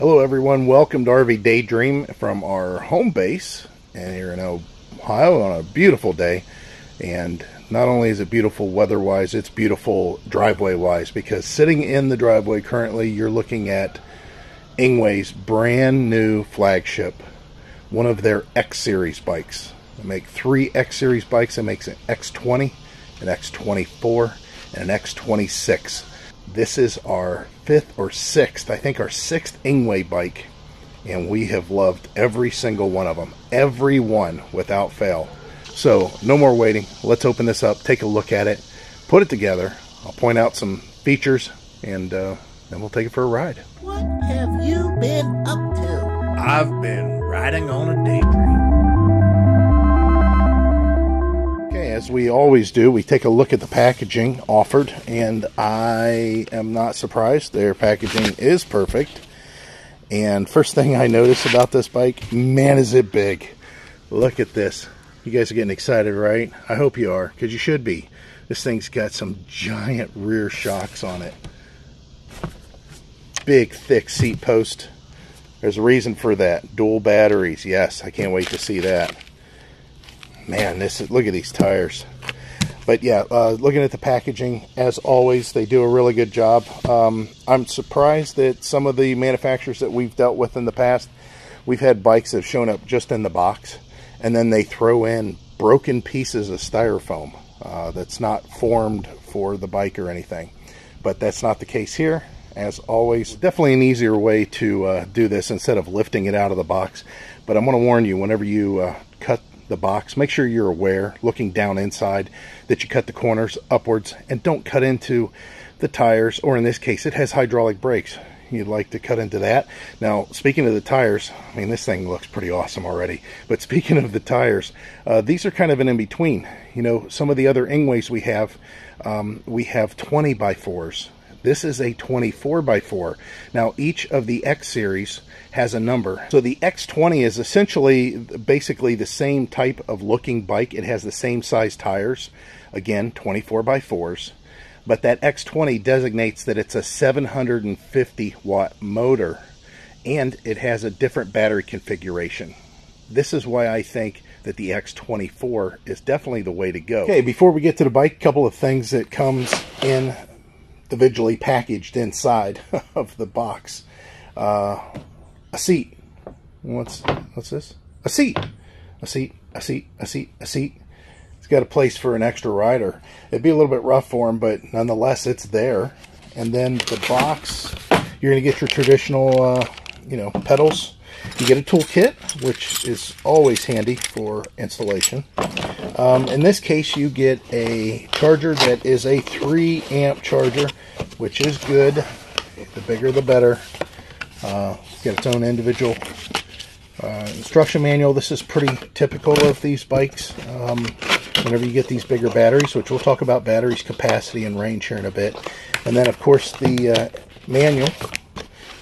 Hello everyone, welcome to RV Daydream from our home base and here in Ohio on a beautiful day. And not only is it beautiful weather-wise, it's beautiful driveway-wise, because sitting in the driveway currently, you're looking at ENGWE's brand new Flagship, one of their X Series bikes. They make 3 X Series bikes. It makes an X20, an X24, and an X26. This is our 5th or 6th, I think our 6th ENGWE bike, and we have loved every single one of them. Every one without fail. So no more waiting. Let's open this up, take a look at it, put it together. I'll point out some features, and then we'll take it for a ride. What have you been up to? I've been riding on a daydream. Okay, as we always do, we take a look at the packaging offered, and I am not surprised. Their packaging is perfect. And first thing I notice about this bike, man, is it big. Look at this. You guys are getting excited, right? I hope you are, because you should be. This thing's got some giant rear shocks on it. Big, thick seat post. There's a reason for that. Dual batteries. Yes, I can't wait to see that. Man, look at these tires. But yeah, looking at the packaging, as always, they do a really good job. I'm surprised that some of the manufacturers that we've dealt with in the past, we've had bikes that have shown up just in the box, and then they throw in broken pieces of styrofoam that's not formed for the bike or anything. But that's not the case here. As always, definitely an easier way to do this instead of lifting it out of the box. But I'm going to warn you, whenever you cut the box, make sure you're aware, looking down inside, that you cut the corners upwards and don't cut into the tires, or in this case, it has hydraulic brakes. You'd like to cut into that. Now, speaking of the tires, I mean, this thing looks pretty awesome already. But speaking of the tires, these are kind of an in-between. You know, some of the other ENGWEs we have 20x4s. This is a 24x4. Now, each of the X series has a number. So the X20 is essentially basically the same type of looking bike. It has the same size tires. Again, 24x4s. But that X20 designates that it's a 750 watt motor, and it has a different battery configuration. This is why I think that the X24 is definitely the way to go. Okay, before we get to the bike, a couple of things that comes in individually packaged inside of the box. A seat. What's this? A seat. A seat. A seat. A seat. A seat. It's got a place for an extra rider. It'd be a little bit rough for him, but nonetheless, it's there. And then the box, you're going to get your traditional, pedals. You get a toolkit, which is always handy for installation. In this case, you get a charger that is a 3 amp charger, which is good. The bigger, the better. It's got its own individual instruction manual. This is pretty typical of these bikes. Whenever you get these bigger batteries, which we'll talk about batteries, capacity, and range here in a bit. And then, of course, the manual.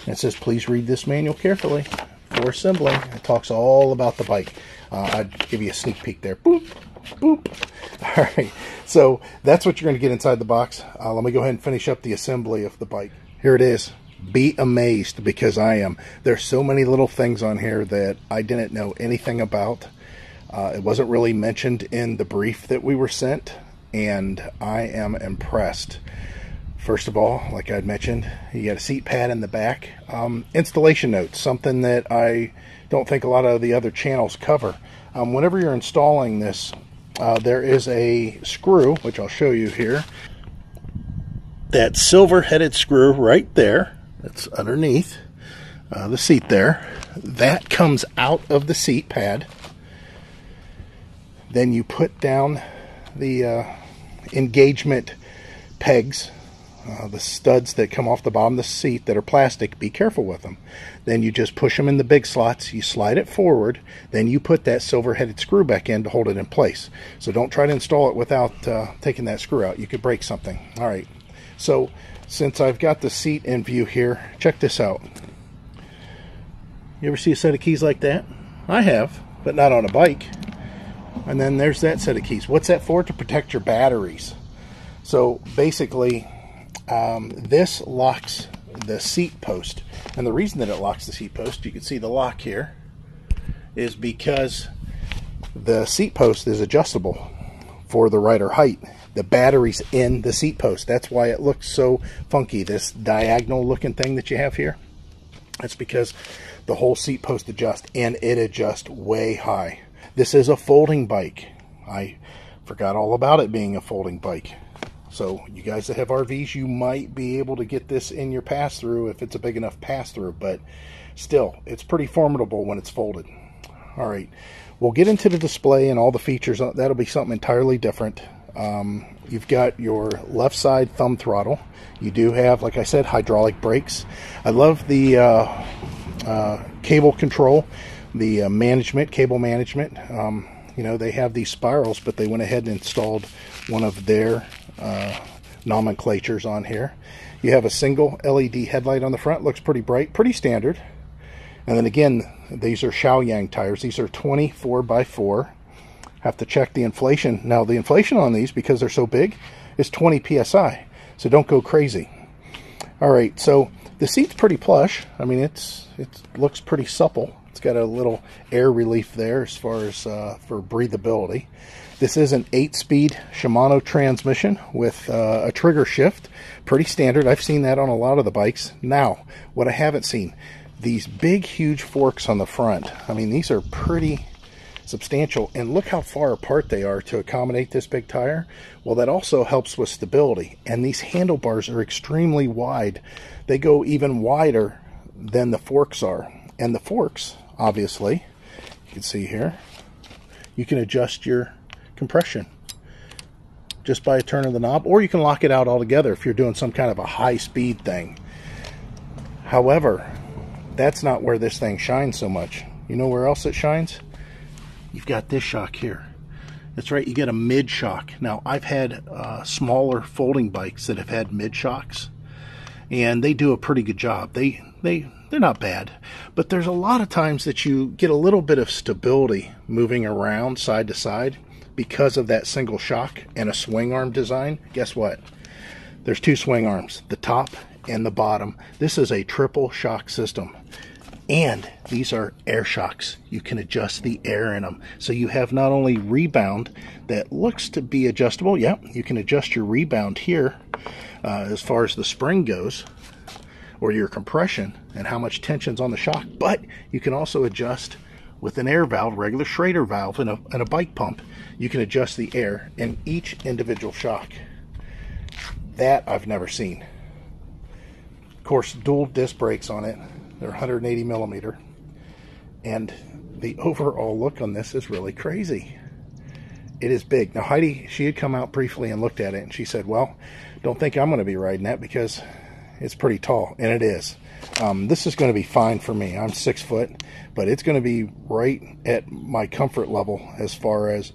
It says, please read this manual carefully for assembling. It talks all about the bike. I'd give you a sneak peek there. Boop, boop. All right, so that's what you're going to get inside the box. Let me go ahead and finish up the assembly of the bike. Here it is. Be amazed, because I am. There's so many little things on here that I didn't know anything about. It wasn't really mentioned in the brief that we were sent, and I am impressed. First of all, like I'd mentioned, you got a seat pad in the back. Installation notes, something that I don't think a lot of the other channels cover. Whenever you're installing this, there is a screw, which I'll show you here. That silver-headed screw right there, that's underneath the seat there. That comes out of the seat pad. Then you put down the engagement pegs, the studs that come off the bottom of the seat that are plastic. Be careful with them. Then you just push them in the big slots. You slide it forward. Then you put that silver-headed screw back in to hold it in place. So don't try to install it without taking that screw out. You could break something. All right. So since I've got the seat in view here, check this out. You ever see a set of keys like that? I have, but not on a bike. And then there's that set of keys. What's that for? To protect your batteries. So basically, this locks the seat post. And the reason that it locks the seat post, you can see the lock here, is because the seat post is adjustable for the rider height. The battery's in the seat post. That's why it looks so funky, this diagonal looking thing that you have here. That's because the whole seat post adjusts, and it adjusts way high. This is a folding bike. I forgot all about it being a folding bike. So you guys that have RVs, you might be able to get this in your pass-through if it's a big enough pass-through, but still, it's pretty formidable when it's folded. All right, we'll get into the display and all the features. That'll be something entirely different. You've got your left side thumb throttle. You do have, like I said, hydraulic brakes. I love the cable control, the cable management. You know, they have these spirals, but they went ahead and installed one of their nomenclatures on here. You have a single LED headlight on the front. Looks pretty bright, pretty standard. And then again, these are Shaoyang tires. These are 24x4. Have to check the inflation. Now the inflation on these, because they're so big, is 20 psi. So don't go crazy. All right, so the seat's pretty plush. I mean, it looks pretty supple. It's got a little air relief there as far as for breathability. This is an 8-speed Shimano transmission with a trigger shift. Pretty standard. I've seen that on a lot of the bikes. Now, what I haven't seen, these big, huge forks on the front. I mean, these are pretty substantial, and look how far apart they are to accommodate this big tire. Well, that also helps with stability, and these handlebars are extremely wide. They go even wider than the forks are, and the forks, obviously, you can see here, you can adjust your compression just by a turn of the knob, or you can lock it out altogether if you're doing some kind of a high-speed thing. However, that's not where this thing shines so much. You know where else it shines? You've got this shock here. That's right, you get a mid shock. Now, I've had smaller folding bikes that have had mid shocks, and they do a pretty good job. They're not bad, but there's a lot of times that you get a little bit of stability moving around side to side because of that single shock and a swing arm design. Guess what? There's two swing arms, the top and the bottom. This is a triple shock system. And these are air shocks. You can adjust the air in them. So you have not only rebound that looks to be adjustable. Yeah, you can adjust your rebound here as far as the spring goes, or your compression and how much tension's on the shock. But you can also adjust with an air valve, regular Schrader valve, and a bike pump. You can adjust the air in each individual shock. That I've never seen. Of course, dual disc brakes on it. They're 180 millimeter, and the overall look on this is really crazy. It is big. Now, Heidi, she had come out briefly and looked at it, and she said, well, don't think I'm going to be riding that because it's pretty tall, and it is. This is going to be fine for me. I'm 6 foot, but it's going to be right at my comfort level as far as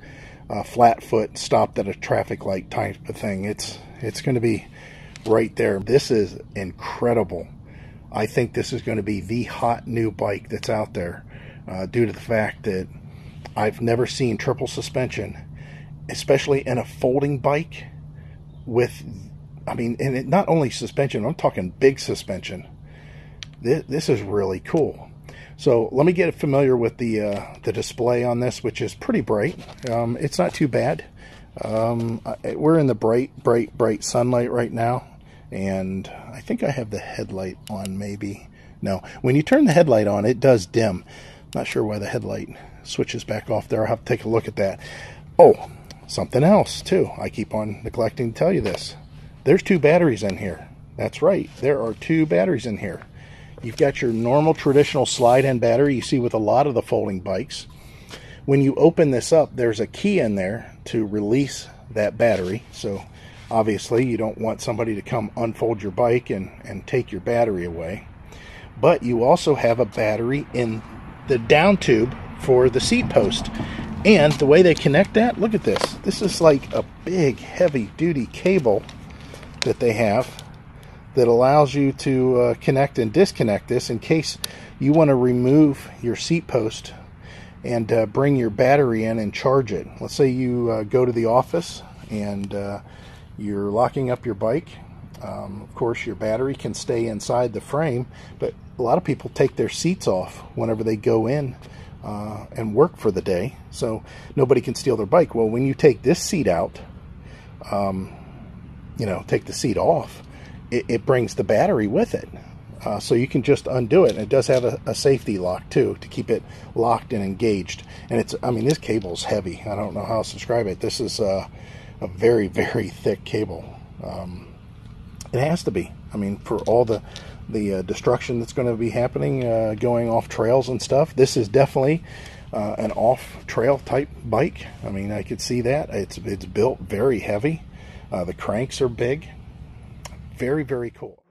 flat foot stopped at a traffic light type of thing. It's going to be right there. This is incredible. I think this is going to be the hot new bike that's out there due to the fact that I've never seen triple suspension, especially in a folding bike with, I mean, and it, not only suspension, I'm talking big suspension. This is really cool. So let me get familiar with the display on this, which is pretty bright. It's not too bad. We're in the bright sunlight right now. And I think I have the headlight on, maybe. No, when you turn the headlight on, it does dim. Not sure why the headlight switches back off there. I'll have to take a look at that. Oh, something else, too. I keep on neglecting to tell you this. There's 2 batteries in here. That's right. There are 2 batteries in here. You've got your normal traditional slide-in battery you see with a lot of the folding bikes. When you open this up, there's a key in there to release that battery. So obviously, you don't want somebody to come unfold your bike and take your battery away. But you also have a battery in the down tube for the seat post. And the way they connect that, look at this. This is like a big, heavy-duty cable that they have that allows you to connect and disconnect this in case you want to remove your seat post and bring your battery in and charge it. Let's say you go to the office and you're locking up your bike Of course, your battery can stay inside the frame, but a lot of people take their seats off whenever they go in and work for the day, so nobody can steal their bike. Well, when you take this seat out, you know, take the seat off, it brings the battery with it. So you can just undo it, and it does have a safety lock too to keep it locked and engaged. And it's, I mean, this cable's heavy. I don't know how else to describe it. This is a very, very thick cable. It has to be. I mean, for all the destruction that's going to be happening, going off trails and stuff, this is definitely an off-trail type bike. I mean, I could see that. It's built very heavy. The cranks are big. Very, very cool.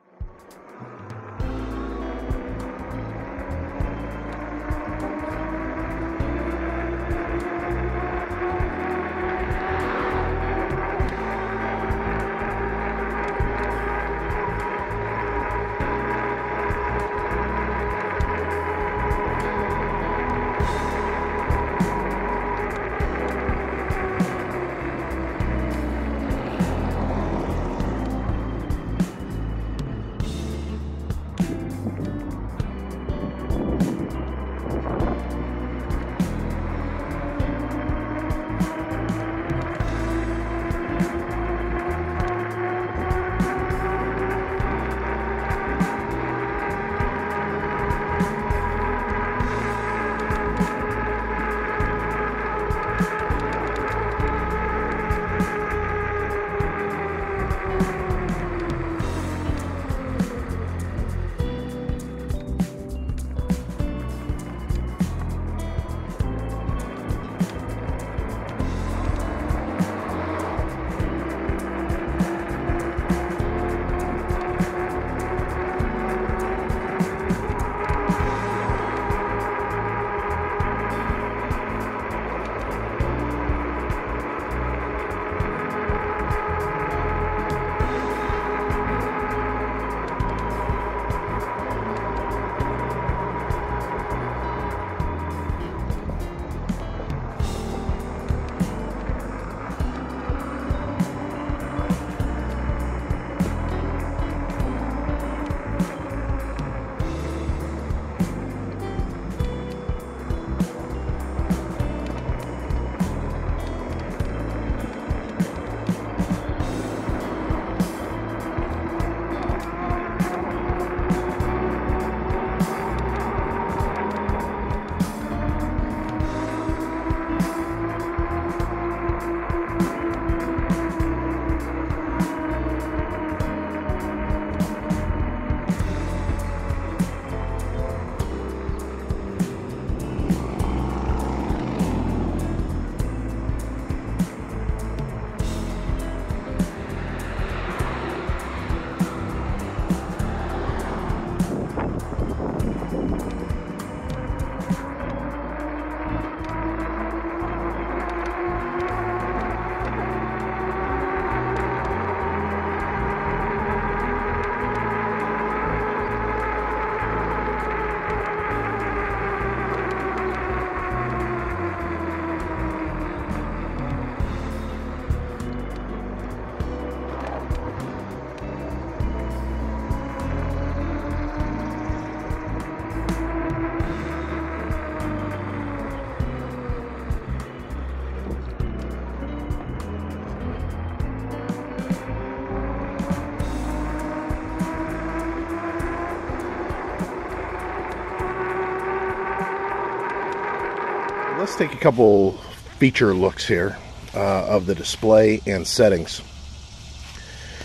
Let's take a couple feature looks here of the display and settings.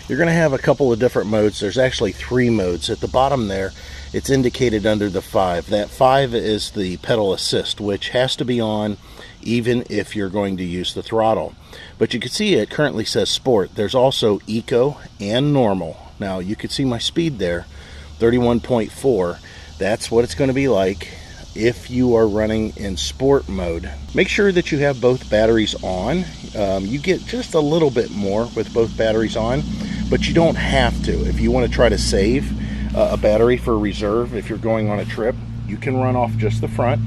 You're going to have a couple of different modes. There's actually 3 modes. At the bottom there, it's indicated under the 5. That 5 is the pedal assist, which has to be on even if you're going to use the throttle. But you can see it currently says sport. There's also eco and normal. Now you can see my speed there, 31.4. That's what it's going to be like if you are running in sport mode. Make sure that you have both batteries on. You get just a little bit more with both batteries on, but you don't have to. If you want to try to save a battery for reserve, if you're going on a trip, you can run off just the front,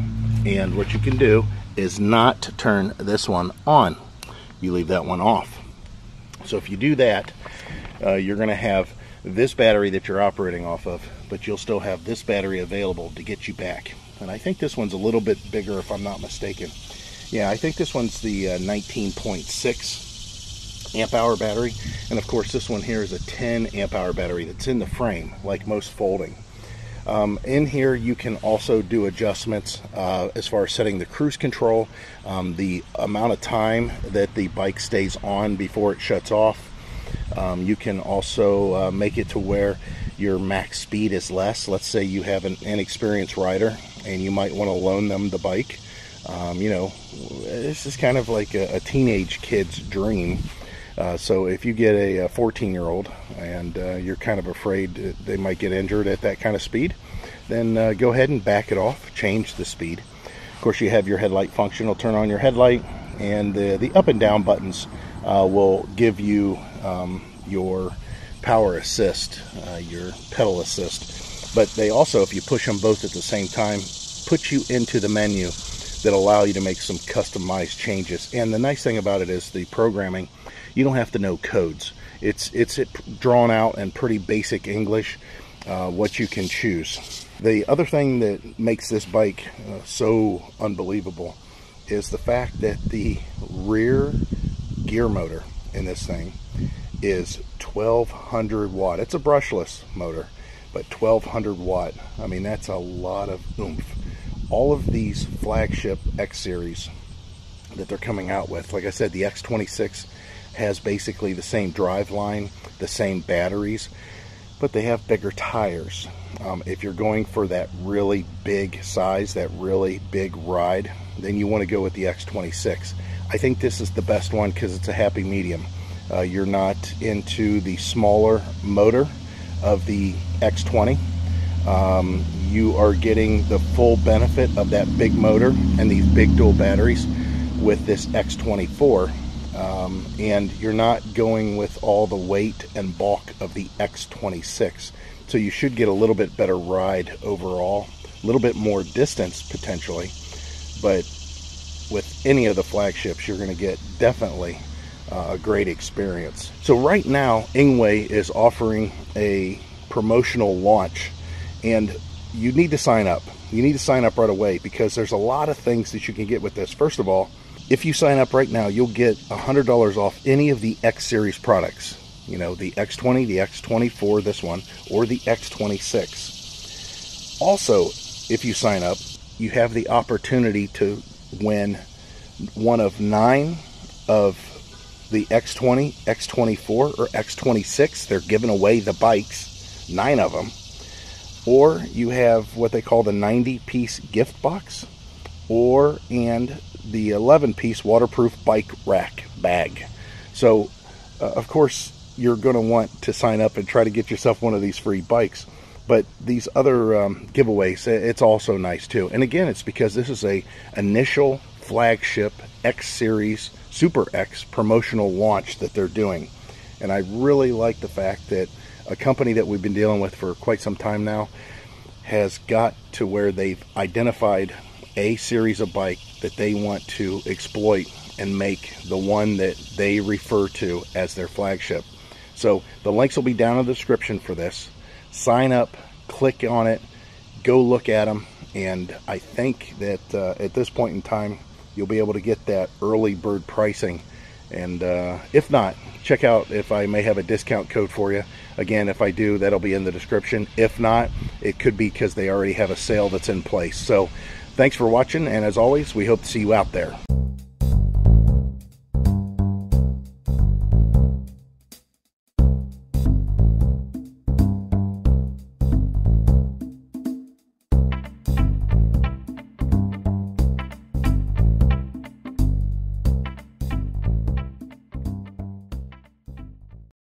and what you can do is not turn this one on. You leave that one off. So if you do that, you're going to have this battery that you're operating off of, but you'll still have this battery available to get you back. And I think this one's a little bit bigger if I'm not mistaken. Yeah, I think this one's the 19.6 amp hour battery, and of course this one here is a 10 amp hour battery that's in the frame, like most folding. In here you can also do adjustments as far as setting the cruise control, the amount of time that the bike stays on before it shuts off. You can also make it to where your max speed is less. Let's say you have an inexperienced rider and you might want to loan them the bike. You know, this is kind of like a teenage kid's dream. So if you get a 14-year-old and you're kind of afraid they might get injured at that kind of speed, then go ahead and back it off, change the speed. Of course, you have your headlight function. It'll turn on your headlight, and the up and down buttons will give you your power assist, your pedal assist. But they also, if you push them both at the same time, put you into the menu that allow you to make some customized changes. And the nice thing about it is the programming, you don't have to know codes. It's drawn out in pretty basic English, what you can choose. The other thing that makes this bike so unbelievable is the fact that the rear gear motor in this thing is 1200 watt. It's a brushless motor, but 1200 watt. I mean, that's a lot of oomph. All of these flagship X series that they're coming out with, like I said, the X26 has basically the same drive line, the same batteries, but they have bigger tires. If you're going for that really big size, that really big ride, then you want to go with the X26. I think this is the best one because it's a happy medium. You're not into the smaller motor of the X20. You are getting the full benefit of that big motor and these big dual batteries with this X24. And you're not going with all the weight and bulk of the X26. So you should get a little bit better ride overall, a little bit more distance potentially, but with any of the flagships you're going to get definitely a great experience. So right now ENGWE is offering a promotional launch, and you need to sign up. You need to sign up right away because there's a lot of things that you can get with this. First of all, if you sign up right now, you'll get $100 off any of the X series products. You know, the X20, the X24, this one, or the X26. Also, if you sign up, you have the opportunity to win one of 9 of the X20, X24, or X26. They're giving away the bikes, 9 of them. Or you have what they call the 90-piece gift box, and the 11-piece waterproof bike rack bag. So, of course, you're going to want to sign up and try to get yourself one of these free bikes. But these other giveaways, it's also nice too. And again, it's because this is a initial flagship X Series Super X promotional launch that they're doing. And I really like the fact that a company that we've been dealing with for quite some time now has got to where they've identified a series of bike that they want to exploit and make the one that they refer to as their flagship. So the links will be down in the description for this. Sign up, click on it, go look at them, and I think that at this point in time you'll be able to get that early bird pricing. And if not, check out if I may have a discount code for you. Again, if I do, that'll be in the description. If not, it could be because they already have a sale that's in place. So thanks for watching, and as always, we hope to see you out there.